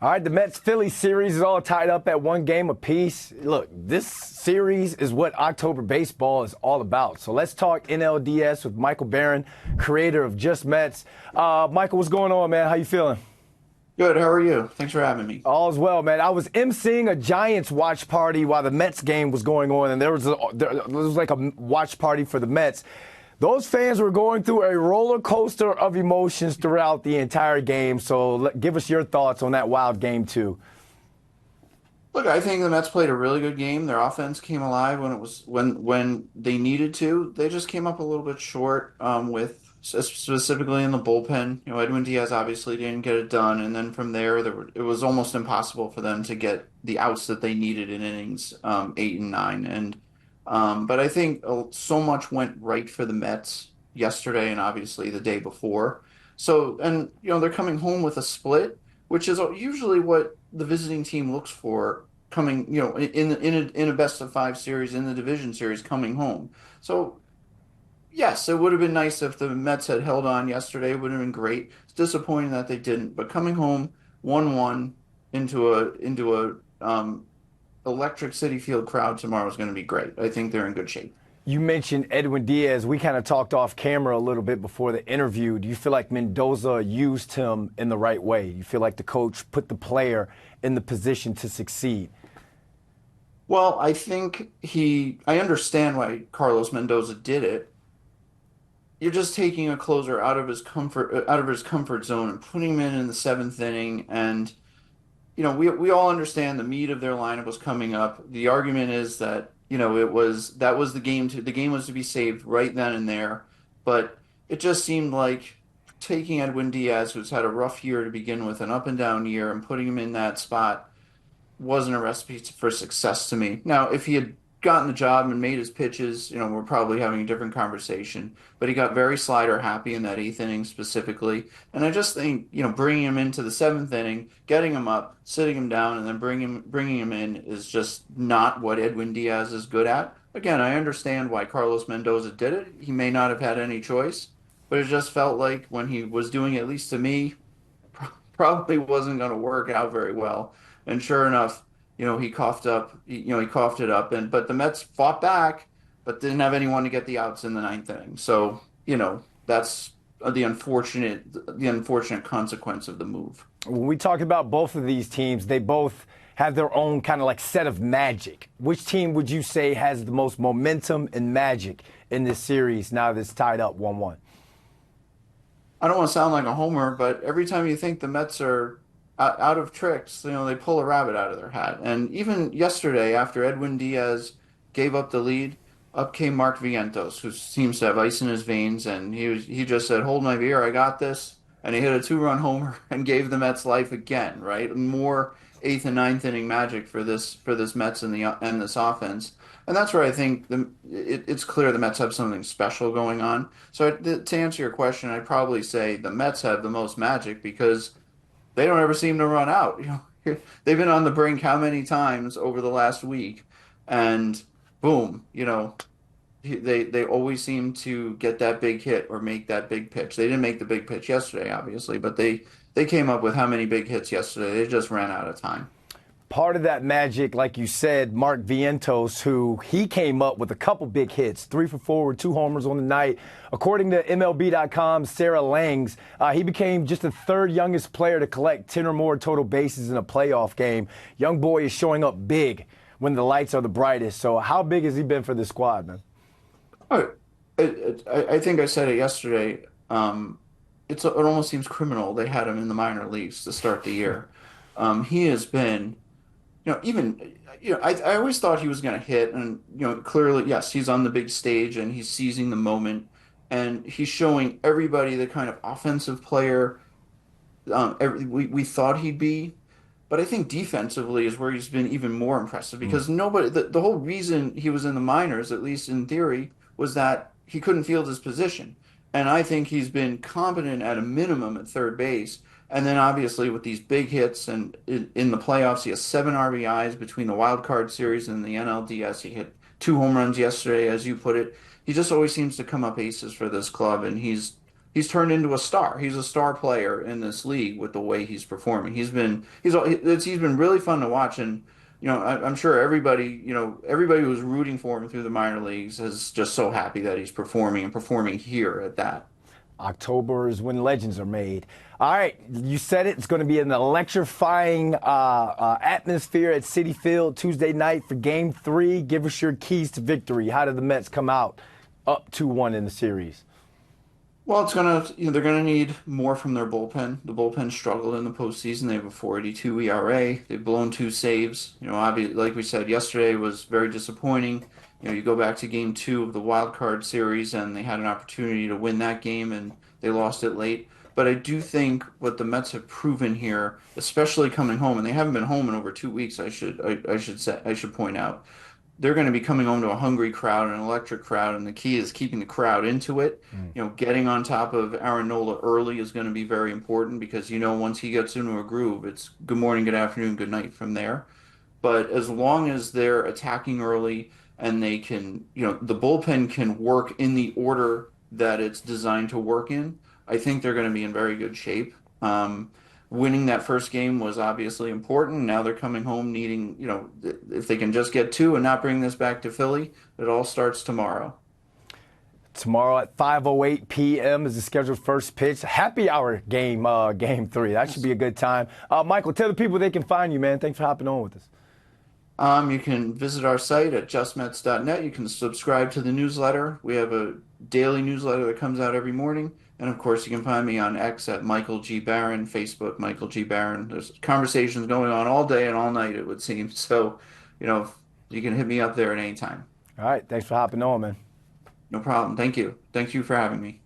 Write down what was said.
All right, the Mets-Phillies series is all tied up at one game apiece. Look, this series is what October baseball is all about. So let's talk NLDS with Michael Barron, creator of Just Mets. Michael, what's going on, man? How you feeling? Good. How are you? Thanks for having me. All's well, man. I was emceeing a Giants watch party while the Mets game was going on, and there was like a watch party for the Mets. Those fans were going through a roller coaster of emotions throughout the entire game. So give us your thoughts on that wild game, too. Look, I think the Mets played a really good game. Their offense came alive when they needed to. They just came up a little bit short with specifically in the bullpen. You know, Edwin Diaz obviously didn't get it done, and then from there, it was almost impossible for them to get the outs that they needed in innings 8 and 9. But I think so much went right for the Mets yesterday and obviously the day before. So, and they're coming home with a split, which is usually what the visiting team looks for coming, in a best of five series in the division series coming home. So, yes, it would have been nice if the Mets had held on yesterday. It would have been great. It's disappointing that they didn't, but coming home 1-1 into a electric Citi Field crowd tomorrow is going to be great. I think they're in good shape. You mentioned Edwin Diaz. We kind of talked off camera a little bit before the interview. Do you feel like Mendoza used him in the right way? You feel like the coach put the player in the position to succeed? Well, I think I understand why Carlos Mendoza did it. You're just taking a closer out of his comfort zone and putting him in the seventh inning. And we all understand the meat of their lineup was coming up. The argument is that that was the game the game was to be saved right then and there. But it just seemed like taking Edwin Diaz, who's had a rough year to begin with, an up and down year, and putting him in that spot wasn't a recipe for success to me. Now, if he had gotten the job and made his pitches, we're probably having a different conversation. But he got very slider happy in that eighth inning specifically. And I just think, bringing him into the seventh inning, getting him up, sitting him down, and then bringing him in is just not what Edwin Diaz is good at. Again, I understand why Carlos Mendoza did it. He may not have had any choice, but it just felt like when he was doing it, at least to me, probably wasn't going to work out very well. And sure enough, he coughed up, he coughed it up, but the Mets fought back, but didn't have anyone to get the outs in the ninth inning. So, that's the unfortunate consequence of the move. When we talk about both of these teams, they both have their own kind of like set of magic. Which team would you say has the most momentum and magic in this series now that it's tied up 1-1? I don't want to sound like a homer, but every time you think the Mets are out of tricks, they pull a rabbit out of their hat. And even yesterday, after Edwin Diaz gave up the lead, up came Mark Vientos, who seems to have ice in his veins, and he just said, "Hold my beer, I got this," and he hit a two-run homer and gave the Mets life again. Right, more eighth and ninth inning magic for this Mets and this offense. And that's where I think it's clear the Mets have something special going on. So to answer your question, I'd probably say the Mets have the most magic because they don't ever seem to run out. They've been on the brink how many times over the last week, and boom, they always seem to get that big hit or make that big pitch. They didn't make the big pitch yesterday, obviously, but they came up with how many big hits yesterday? They just ran out of time. Part of that magic, like you said, Mark Vientos, who he came up with a couple big hits, 3 for 4 with 2 homers on the night. According to MLB.com's Sarah Langs, he became just the third youngest player to collect 10 or more total bases in a playoff game. Young boy is showing up big when the lights are the brightest. So how big has he been for this squad, man? I think I said it yesterday. It almost seems criminal they had him in the minor leagues to start the year. He has been. I always thought he was going to hit, and clearly, yes, he's on the big stage and he's seizing the moment, and he's showing everybody the kind of offensive player we thought he'd be. But I think defensively is where he's been even more impressive because the whole reason he was in the minors, at least in theory, was that he couldn't field his position, and I think he's been competent at a minimum at third base. And then obviously with these big hits and in the playoffs, he has 7 RBIs between the wild card series and the NLDS. He hit 2 home runs yesterday, as you put it. He just always seems to come up aces for this club, and he's he's turned into a star. He's a star player in this league with the way he's performing. He's been really fun to watch, and I'm sure everybody who was rooting for him through the minor leagues is just so happy that he's performing and performing here at that. October is when legends are made. All right, you said it. It's going to be an electrifying atmosphere at Citi Field Tuesday night for Game 3. Give us your keys to victory. How did the Mets come out up 2-1 in the series? Well, they're gonna need more from their bullpen. The bullpen struggled in the postseason. They have a 4.82 ERA. They've blown two saves. Obviously, like we said yesterday, was very disappointing. You go back to game two of the wild card series, and they had an opportunity to win that game, and they lost it late. But I do think what the Mets have proven here, especially coming home, and they haven't been home in over 2 weeks. I should point out they're going to be coming home to a hungry crowd, an electric crowd, and the key is keeping the crowd into it. Getting on top of Aaron Nola early is going to be very important because once he gets into a groove, it's good morning, good afternoon, good night from there. But as long as they're attacking early and they can, the bullpen can work in the order that it's designed to work in, I think they're going to be in very good shape. Winning that first game was obviously important. Now they're coming home needing, if they can just get two and not bring this back to Philly, it all starts tomorrow. Tomorrow at 5:08 p.m. is the scheduled first pitch. Happy hour game, game 3. That should be a good time. Michael, tell the people they can find you, man. Thanks for hopping on with us. You can visit our site at justmets.net. You can subscribe to the newsletter. We have a daily newsletter that comes out every morning. And of course, you can find me on X at Michael G. Barron, Facebook, Michael G. Barron. There's conversations going on all day and all night, it would seem. So, you can hit me up there at any time. All right. Thanks for hopping on, man. No problem. Thank you. Thank you for having me.